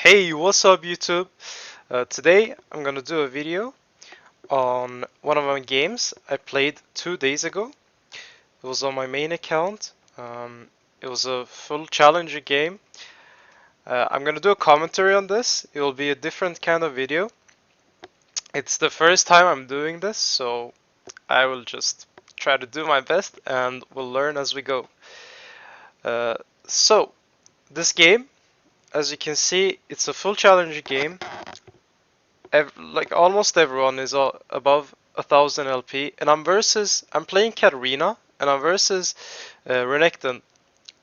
Hey, what's up YouTube? Today I'm gonna do a video on one of my games I played 2 days ago. It was on my main account. It was a full challenger game. I'm gonna do a commentary on this. It will be a different kind of video. It's the first time I'm doing this, so I will just try to do my best and we'll learn as we go. Uh, so, this game, as you can see, it's a full challenger game. Like almost everyone is above 1,000 LP, and I'm playing Katarina, and I'm versus Renekton,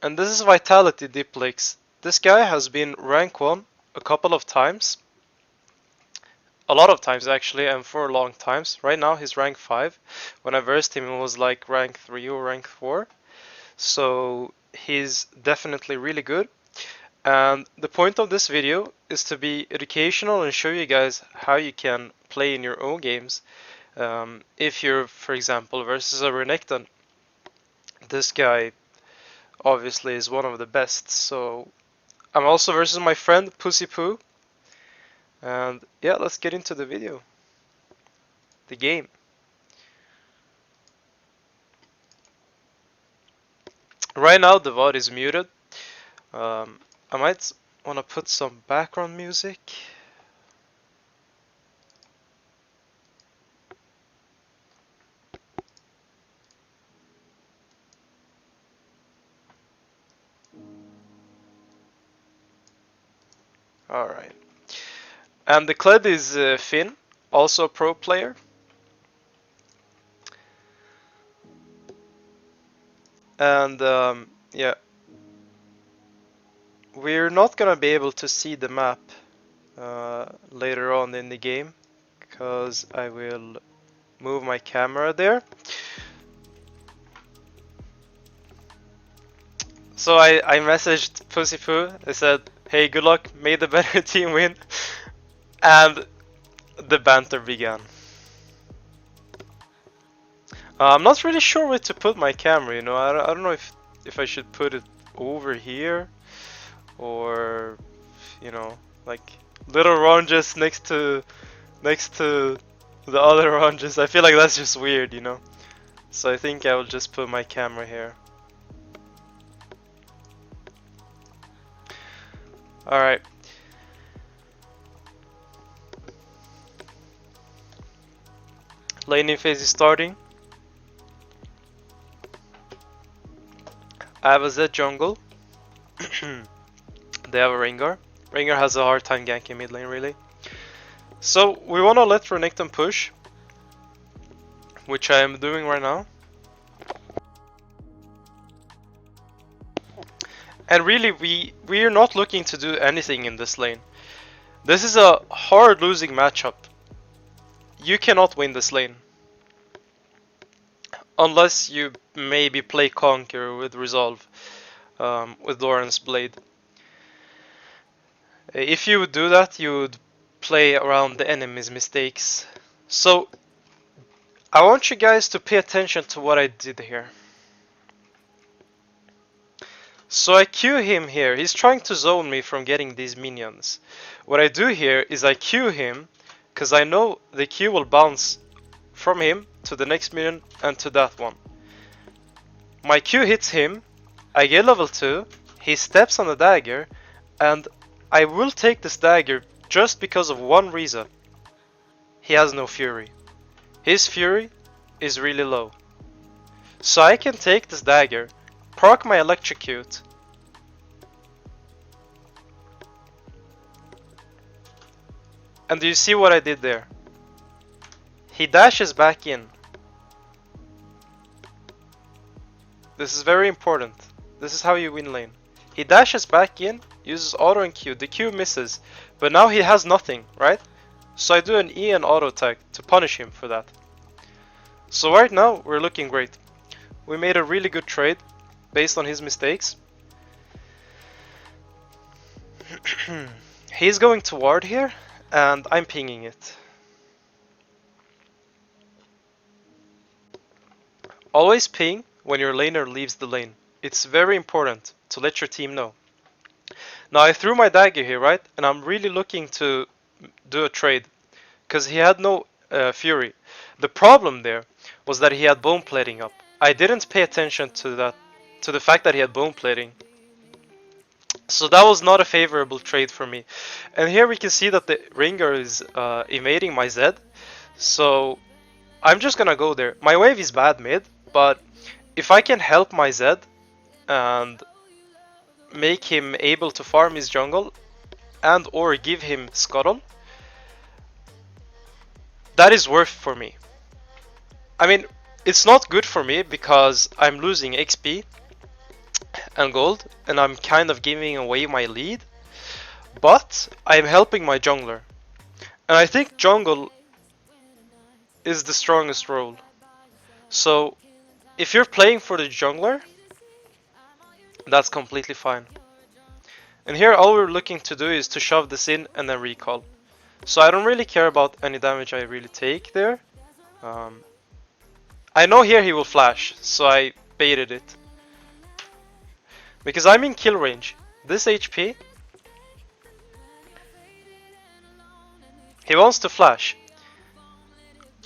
and this is Vitality Diplix. This guy has been rank 1 a couple of times, a lot of times actually, and for long times. Right now he's rank 5. When I versed him, it was like rank 3 or rank 4, so he's definitely really good. And the point of this video is to be educational and show you guys how you can play in your own games. If you're, for example, versus a Renekton, this guy obviously is one of the best. So I'm also versus my friend Pussy Poo. And yeah, let's get into the video. The game. Right now the VOD is muted. I might want to put some background music. Alright. And the Kled is Finn, also a pro player. And yeah, we're not gonna be able to see the map later on in the game because I will move my camera there. So I messaged Pussy Poo. I said, "Hey, good luck. May the better team win." And the banter began. I'm not really sure where to put my camera. You know, I don't know if I should put it over here or like little Ronges next to the other Ronges. I feel like that's just weird, you know. So I think I will just put my camera here. Alright. Laning phase is starting. I have a Zed jungle. They have a Rengar. Rengar has a hard time ganking mid lane, really. So we want to let Renekton push, which I am doing right now. And really, we are not looking to do anything in this lane. This is a hard losing matchup. You cannot win this lane. Unless you maybe play Conquer with Resolve, with Doran's Blade. If you would do that, you would play around the enemy's mistakes. So, I want you guys to pay attention to what I did here. So I Q him here. He's trying to zone me from getting these minions. What I do here is I Q him, because I know the Q will bounce from him to the next minion and to that one. My Q hits him, I get level 2, he steps on the dagger, and I will take this dagger just because of one reason. He has no fury. His fury is really low. So I can take this dagger, proc my electrocute, and do you see what I did there? He dashes back in. This is very important. This is how you win lane. He dashes back in, uses auto and Q. The Q misses, but now he has nothing, right? So I do an E and auto tag to punish him for that. So right now we're looking great. We made a really good trade based on his mistakes. He's going to ward here and I'm pinging it. Always ping when your laner leaves the lane. It's very important to let your team know. Now I threw my dagger here, right? And I'm really looking to do a trade because he had no fury. The problem there was that he had bone plating up. I didn't pay attention to that, to the fact that he had bone plating. So that was not a favorable trade for me. And here we can see that the Ringer is evading my Z. So I'm just gonna go there. My wave is bad mid, but if I can help my Z and make him able to farm his jungle and or give him scuttle, that is worth for me. I mean, it's not good for me because I'm losing XP and gold and I'm kind of giving away my lead, but I'm helping my jungler. And I think jungle is the strongest role. So if you're playing for the jungler, that's completely fine. And here all we're looking to do is to shove this in and then recall. So I don't really care about any damage I really take there. I know here he will flash, so I baited it. Because I'm in kill range. This HP, he wants to flash.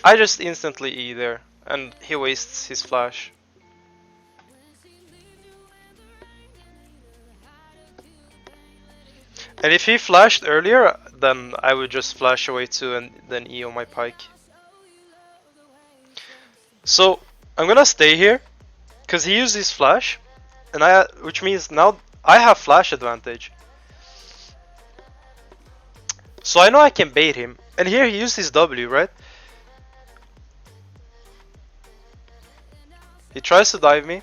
I just instantly E there, and he wastes his flash. And if he flashed earlier, then I would just flash away too and then E on my pike. So I'm gonna stay here, because he used his flash, and which means now I have flash advantage. So I know I can bait him, and here he used his W, right? He tries to dive me,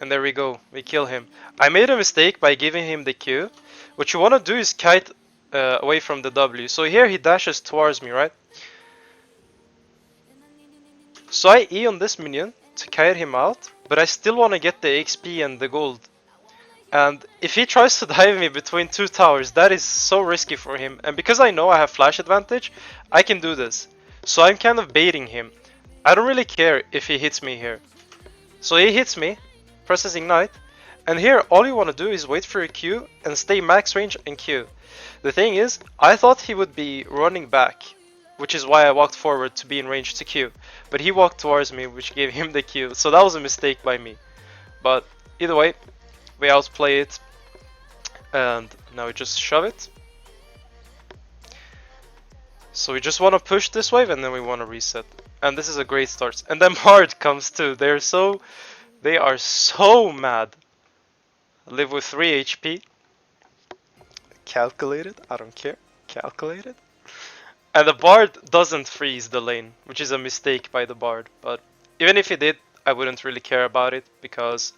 and there we go, we kill him. I made a mistake by giving him the Q. What you want to do is kite away from the W. So here he dashes towards me, right? So I E on this minion to kite him out, but I still want to get the XP and the gold. And if he tries to dive me between two towers, that is so risky for him. And because I know I have flash advantage, I can do this. So I'm kind of baiting him. I don't really care if he hits me here. So he hits me, presses ignite, and here all you want to do is wait for a Q and stay max range and Q. The thing is, I thought he would be running back, which is why I walked forward to be in range to Q. But he walked towards me, which gave him the Q, so that was a mistake by me. But either way, we outplay it, and now we just shove it. So we just want to push this wave and then we want to reset. And this is a great start. And then Bard comes too. They are so mad. Live with 3 HP. Calculated, I don't care. Calculated. And the Bard doesn't freeze the lane, which is a mistake by the Bard. But even if he did, I wouldn't really care about it, because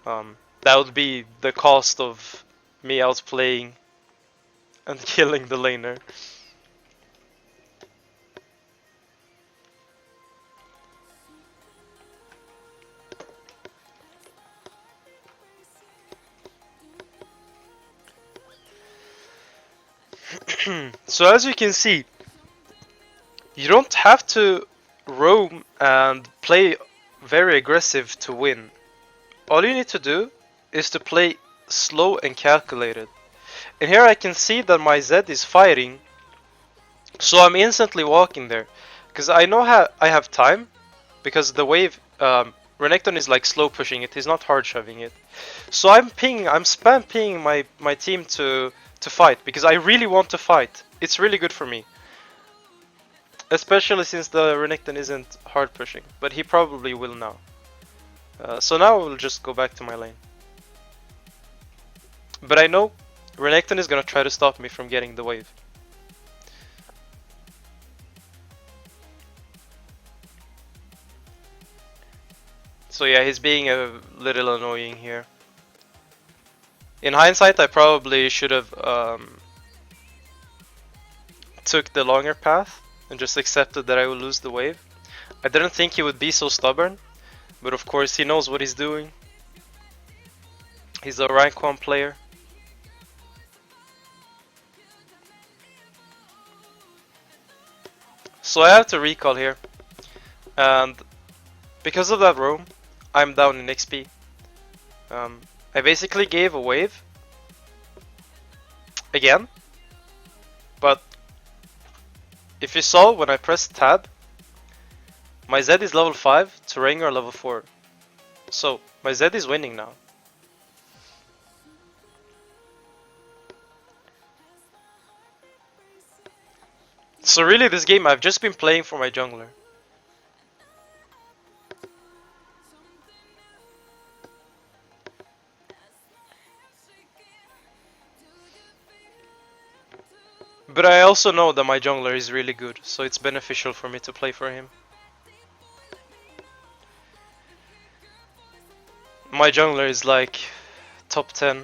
that would be the cost of me outplaying and killing the laner. So as you can see, you don't have to roam and play very aggressive to win. All you need to do is to play slow and calculated. And here I can see that my Z is fighting, so I'm instantly walking there, because I know I have time, because the wave, Renekton is like slow pushing it, he's not hard shoving it. So I'm spam pinging my team to fight, because I really want to fight. It's really good for me. Especially since the Renekton isn't hard pushing, but he probably will now. So now I will just go back to my lane. But I know Renekton is gonna try to stop me from getting the wave. So yeah, he's being a little annoying here. In hindsight, I probably should have took the longer path and just accepted that I would lose the wave. I didn't think he would be so stubborn, but of course he knows what he's doing. He's a rank 1 player. So I have to recall here, and because of that roam, I'm down in XP. I basically gave a wave again, but if you saw when I pressed tab, my Z is level 5 to Rengar level 4. So my Z is winning now. So really this game I've just been playing for my jungler. But I also know that my jungler is really good, so it's beneficial for me to play for him. My jungler is like top 10.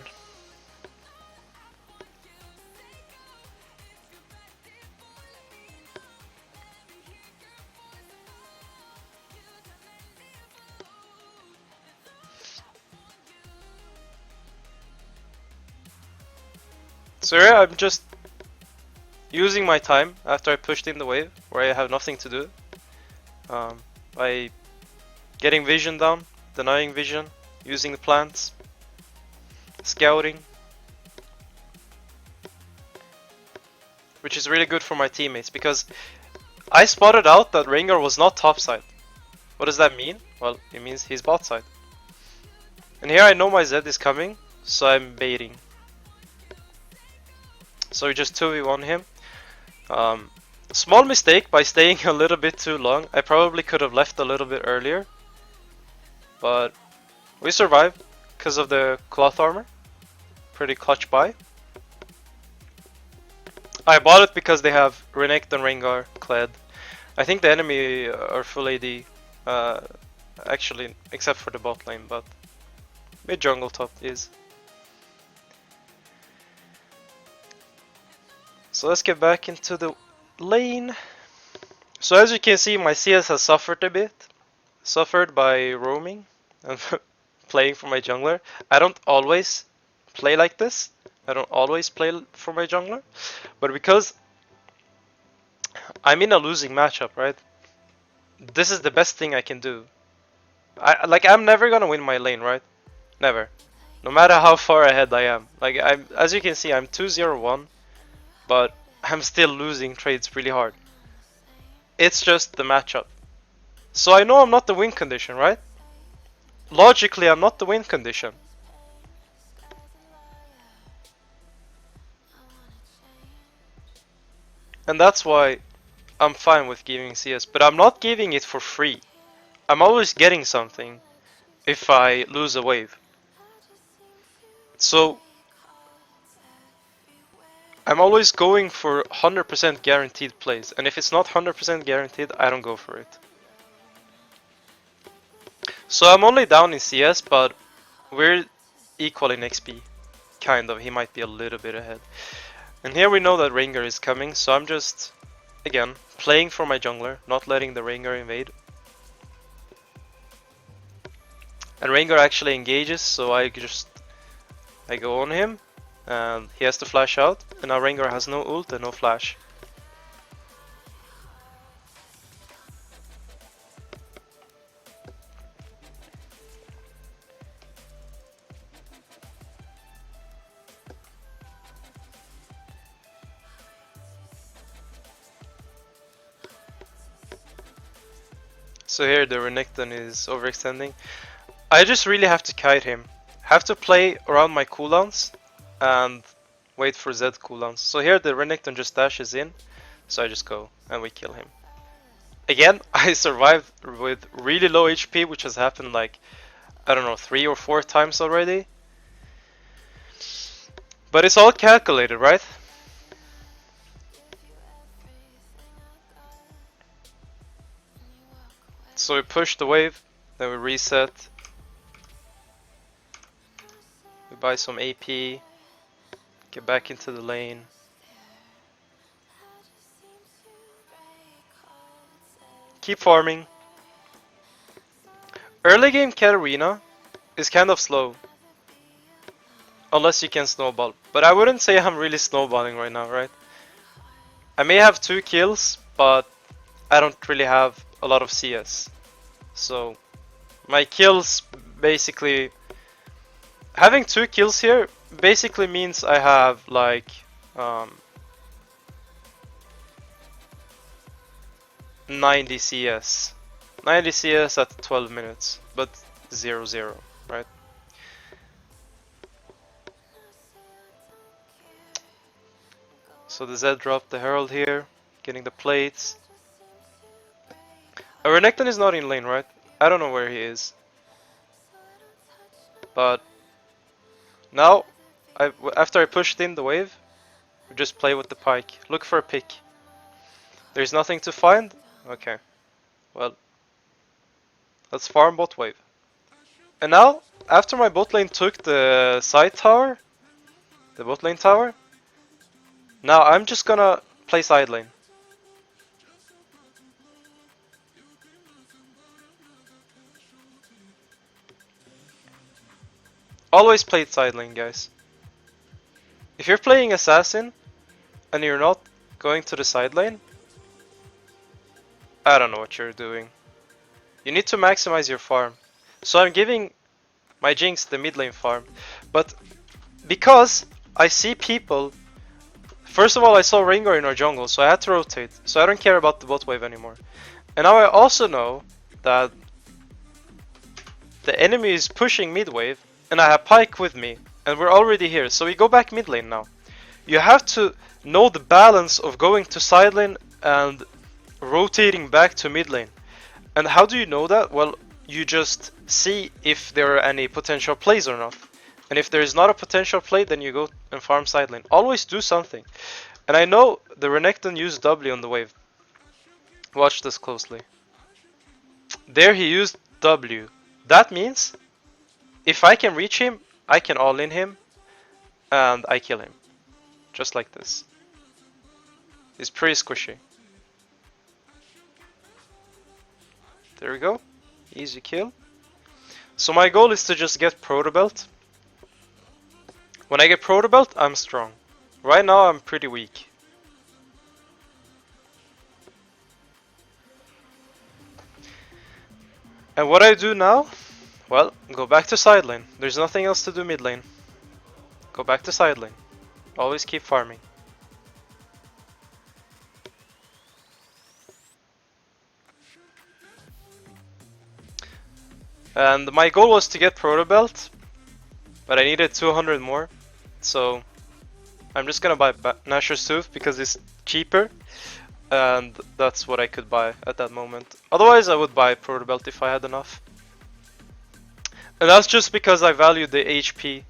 So yeah, I'm just using my time after I pushed in the wave, where I have nothing to do, by getting vision down, denying vision, using the plants, scouting, which is really good for my teammates because I spotted out that Rengar was not topside. What does that mean? Well, it means he's bot side. And here I know my Z is coming, so I'm baiting. So we just 2v1 him. Small mistake by staying a little bit too long. I probably could have left a little bit earlier. But we survived because of the cloth armor. Pretty clutch buy. I bought it because they have Renekton, Rengar, Kled. I think the enemy are full AD. Actually, except for the bot lane, but mid jungle top is. So let's get back into the lane. So as you can see, my CS has suffered a bit. Suffered by roaming and playing for my jungler. I don't always play like this. I don't always play for my jungler. But because I'm in a losing matchup, right? This is the best thing I can do. I'm never gonna win my lane, right? Never. No matter how far ahead I am. As you can see, I'm 2-0-1. But I'm still losing trades really hard. It's just the matchup. So I know I'm not the win condition, right? Logically, I'm not the win condition. And that's why I'm fine with giving CS. But I'm not giving it for free. I'm always getting something if I lose a wave. So I'm always going for 100% guaranteed plays, and if it's not 100% guaranteed, I don't go for it. So I'm only down in CS, but we're equal in XP. Kind of, he might be a little bit ahead. And here we know that Rengar is coming, so I'm just, again, playing for my jungler, not letting the Rengar invade. And Rengar actually engages, so I go on him. And he has to flash out, and now Rengar has no ult and no flash. So here the Renekton is overextending. I just really have to kite him. Have to play around my cooldowns and wait for Z cooldowns. So here the Renekton just dashes in, so I just go and we kill him. Again, I survived with really low HP, which has happened like, I don't know, 3 or 4 times already. But it's all calculated, right? So we push the wave, then we reset. We buy some AP, get back into the lane. Keep farming. Early game Katarina is kind of slow. Unless you can snowball. But I wouldn't say I'm really snowballing right now, right? I may have 2 kills, but I don't really have a lot of CS. So my kills basically... Having 2 kills here basically means I have like Um, 90 CS. 90 CS at 12 minutes, but 0-0, right? So the Z dropped the Herald here, getting the plates. Renekton is not in lane, right? I don't know where he is. But now, after I pushed in the wave, we just play with the pike. Look for a pick. There's nothing to find? Okay. Well, let's farm bot wave. And now, after my bot lane took the side tower, the bot lane tower, now I'm just gonna play side lane. Always play side lane, guys. If you're playing assassin and you're not going to the side lane, I don't know what you're doing. You need to maximize your farm. So I'm giving my Jinx the mid lane farm, but because I see people. First of all, I saw Rengar in our jungle, so I had to rotate. So I don't care about the bot wave anymore. And now I also know that the enemy is pushing mid wave, and I have Pyke with me, and we're already here. So we go back mid lane now. You have to know the balance of going to side lane and rotating back to mid lane. And how do you know that? Well, you just see if there are any potential plays or not. And if there is not a potential play, then you go and farm side lane. Always do something. And I know the Renekton used W on the wave. Watch this closely. There he used W. That means if I can reach him, I can all-in him and I kill him. Just like this. It's pretty squishy. There we go. Easy kill. So my goal is to just get Proto Belt. When I get Proto Belt, I'm strong. Right now I'm pretty weak. And what I do now? Well, go back to side lane. There's nothing else to do mid lane. Go back to side lane. Always keep farming. And my goal was to get Proto Belt, but I needed 200 more. So I'm just gonna buy Nashor's Tooth because it's cheaper. And that's what I could buy at that moment. Otherwise I would buy Proto Belt if I had enough. And that's just because I value the HP.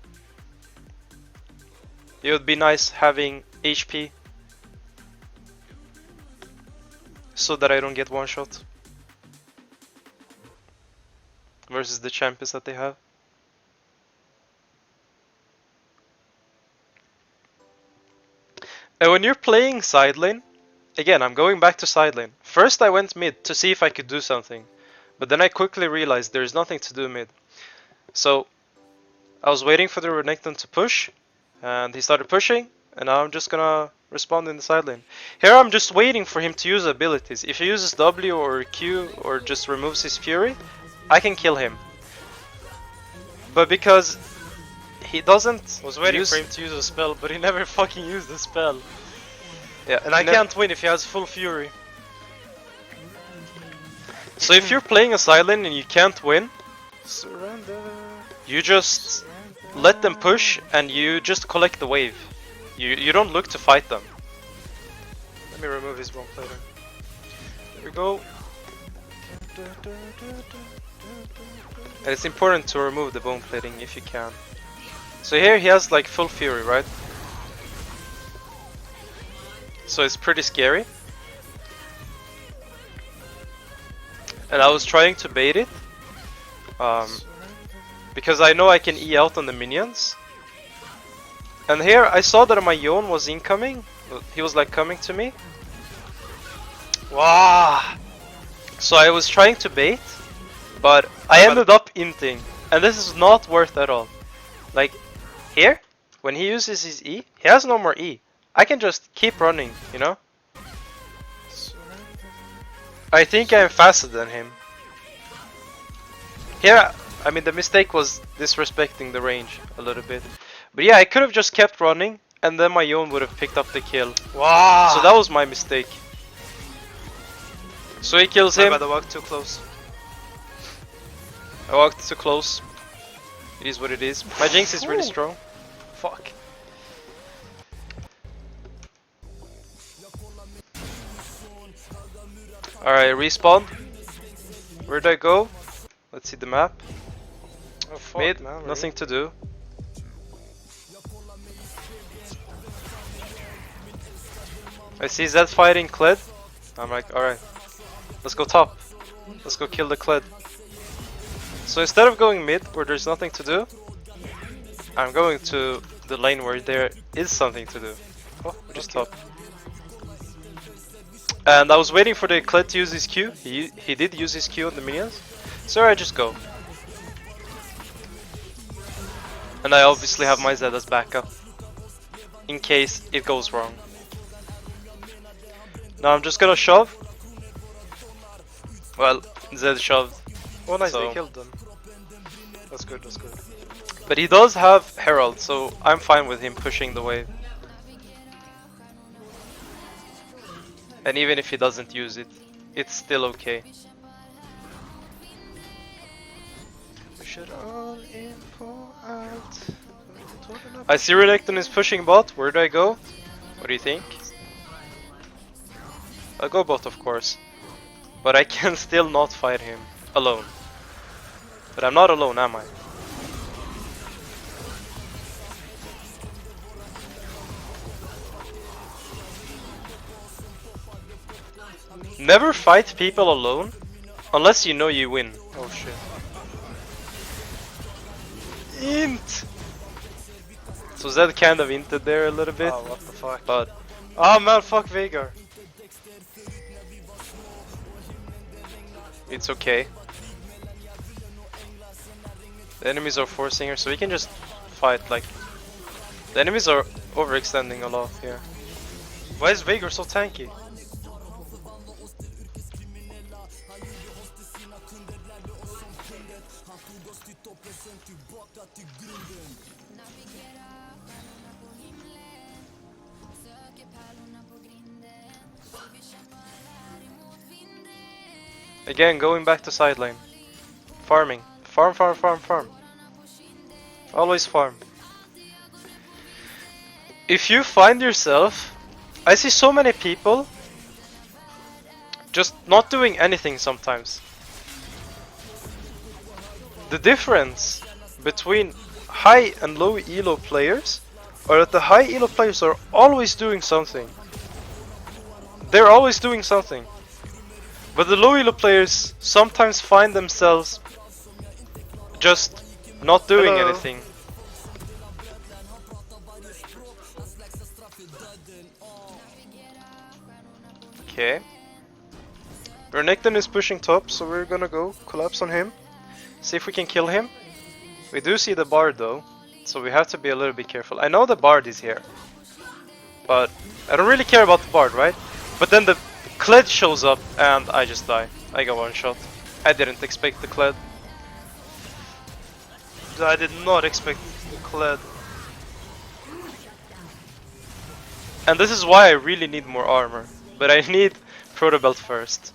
It would be nice having HP so that I don't get one shot versus the champions that they have. And when you're playing side lane, again, I'm going back to side lane. First I went mid to see if I could do something, but then I quickly realized there's nothing to do mid. So I was waiting for the Renekton to push, and he started pushing, and now I'm just gonna respond in the side lane. Here I'm just waiting for him to use abilities. If he uses W or Q or just removes his Fury, I can kill him. But because he doesn't... I was waiting for him to use a spell, but he never fucking used the spell. Yeah, and I can't win if he has full Fury. So if you're playing a side lane and you can't win, Surrender. you just let them push and you just collect the wave. You don't look to fight them. Let me remove his bone plater. There we go. And it's important to remove the bone plating if you can. So here he has like full Fury, right? So it's pretty scary. And I was trying to bait it. Because I know I can E out on the minions. And here I saw that my Yone was incoming. He was like coming to me. Wow! So I was trying to bait, but I ended up inting. And this is not worth at all. Like, here, when he uses his E, he has no more E. I can just keep running, you know? I think I'm faster than him. Here, I mean, the mistake was disrespecting the range a little bit. But yeah, I could have just kept running and then my Yone would have picked up the kill. Wow. So that was my mistake. So he kills him. I walked too close. I walked too close. It is what it is. My Jinx is really Ooh. strong. Fuck. Alright, respawn. Where'd I go? Let's see the map. Oh fuck, Mid, man. nothing to do. I see Zed fighting Kled. I'm like, alright, let's go top. Let's go kill the Kled. So instead of going mid where there's nothing to do, I'm going to the lane where there is something to do. Oh, we're just top. And I was waiting for the Kled to use his Q. He did use his Q on the minions. So I just go. And I obviously have my Zed as backup. In case it goes wrong. Now I'm just gonna shove. Well, Zed shoved. Oh nice, So- they killed them. That's good, that's good. But he does have Herald, so I'm fine with him pushing the wave. And even if he doesn't use it, it's still okay. We should all info out. I see Renekton is pushing bot. Where do I go? What do you think? I'll go bot, of course. But I can still not fight him alone. But I'm not alone, am I? Never fight people alone unless you know you win. Oh shit. Int! So Zed kind of inted there a little bit, Oh, what the fuck. but Oh man, fuck Veigar. it's okay. The enemies are forcing her, so we can just fight like... The enemies are overextending a lot here. Why is Veigar so tanky? Again, going back to side lane. Farming. Farm, farm, farm, farm. Always farm. If you find yourself... I see so many people just not doing anything sometimes. The difference between high and low elo players are that the high elo players are always doing something. They're always doing something. But the low elo players sometimes find themselves just not doing Hello. anything. Okay. Renekton is pushing top, so we're gonna go collapse on him. See if we can kill him. We do see the bard though, so we have to be a little bit careful. I know the bard is here, but I don't really care about the bard, right? But then the Kled shows up and I just die. I got one shot. I didn't expect the Kled. I did not expect Kled. And this is why I really need more armor. But I need Proto Belt first.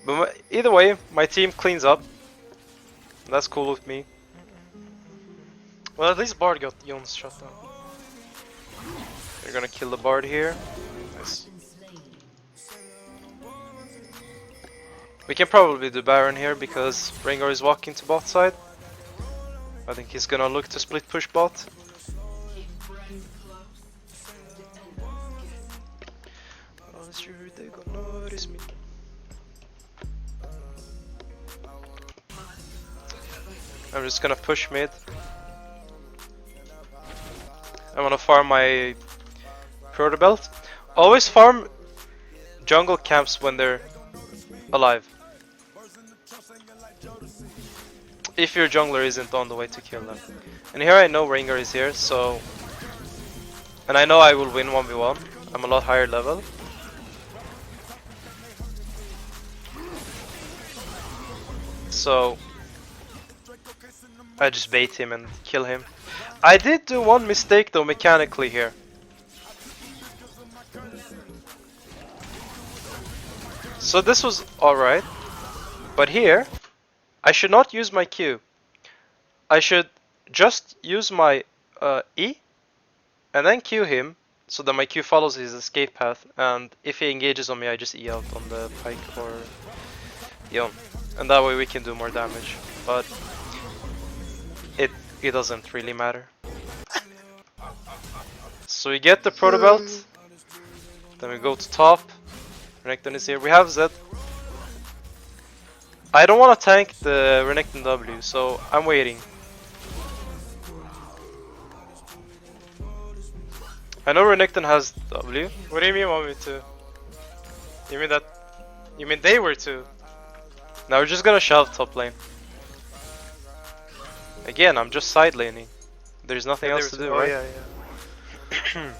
But either way, my team cleans up. That's cool with me. Well, at least Bard got Jon's shot down. We're gonna kill the bard here. Nice. We can probably do Baron here because Rengar is walking to bot side. I think he's gonna look to split push bot. Oh, sure they gonna notice me. I'm just gonna push mid. I wanna farm my Proto Belt. Always farm jungle camps when they're alive. If your jungler isn't on the way to kill them. And here I know Rengar is here, so... And I know I will win 1v1. I'm a lot higher level. So... I just bait him and kill him. I did do one mistake though mechanically here. So this was alright, but here I should not use my Q. I should just use my E and then Q him so that my Q follows his escape path, and if he engages on me I just E out on the Pike or Yon, and that way we can do more damage, but it doesn't really matter. So we get the Proto Belt, then we go to top. Renekton is here. We have Zed. I don't want to tank the Renekton W, so I'm waiting. I know Renekton has W. What do you mean want me to? You mean that? You mean they were to? Now we're just gonna shove top lane. Again, I'm just side laning. There's nothing else to do, right? Yeah, yeah.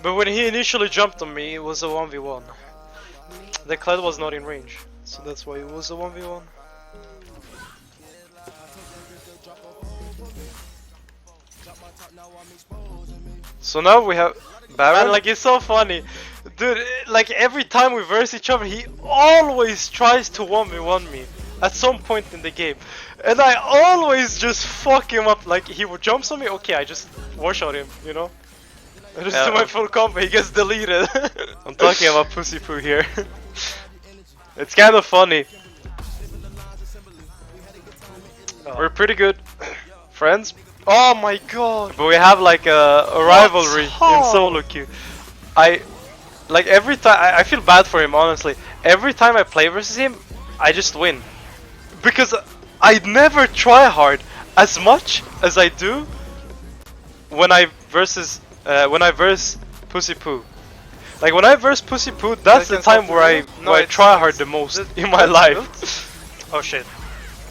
But when he initially jumped on me, it was a 1v1. The Kled was not in range, so that's why it was a 1v1. So now we have Baron. Man, like, it's so funny. Dude, like, every time we verse each other, he always tries to 1v1 me at some point in the game. And I always just fuck him up. Like, he jumps on me, okay, I just one-shot him, you know? I just do my full combo, he gets deleted. I'm talking about Pussy Poo here. It's kind of funny. We're pretty good friends. Oh my god. But we have like a rivalry in solo queue. Like every time I feel bad for him, honestly. Every time I play versus him, I just win. Because I never try hard as much as I do when I verse Pussy Poo. Like when I verse Pussy Poo, that's the time where I try hard the most in my life. Oh shit.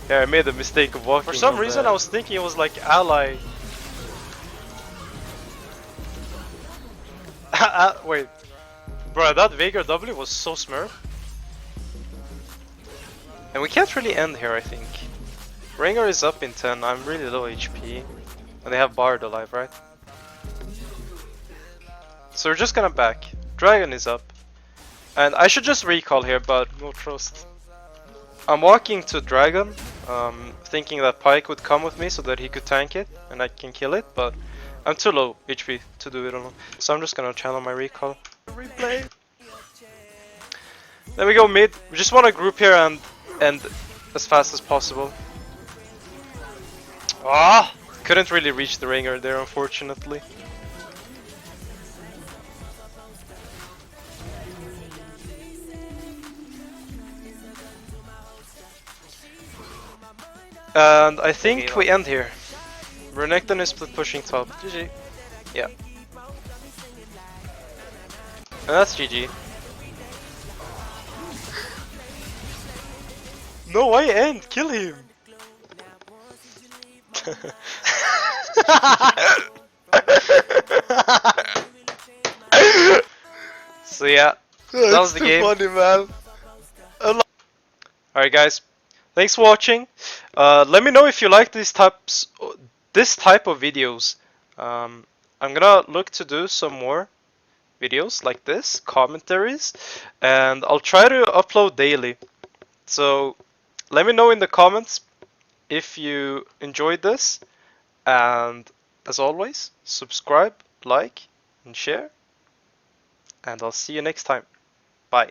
Yeah, I made the mistake of walking. For some reason I was thinking it was like ally. Wait. Bro, that Veigar W was so smurf. And we can't really end here, I think. Rengar is up in 10, I'm really low HP. And they have Bard alive, right? So we're just gonna back. Dragon is up. And I should just recall here, but No trust. I'm walking to Dragon, thinking that Pike would come with me so that he could tank it and I can kill it, but I'm too low HP to do it alone. So I'm just gonna channel my recall. Replay. Then we go mid. We just want to group here and end as fast as possible. Ah! Couldn't really reach the ringer there, unfortunately. And I think we end here. Renekton is pushing top. GG. Yeah. And that's GG. No, why end? Kill him! So yeah, that was the game. Funny, man. Alright guys, thanks for watching. Let me know if you like this type of videos. I'm gonna look to do some more videos like this, commentaries, and I'll try to upload daily. So let me know in the comments if you enjoyed this, and as always, subscribe, like, and share, and I'll see you next time. Bye.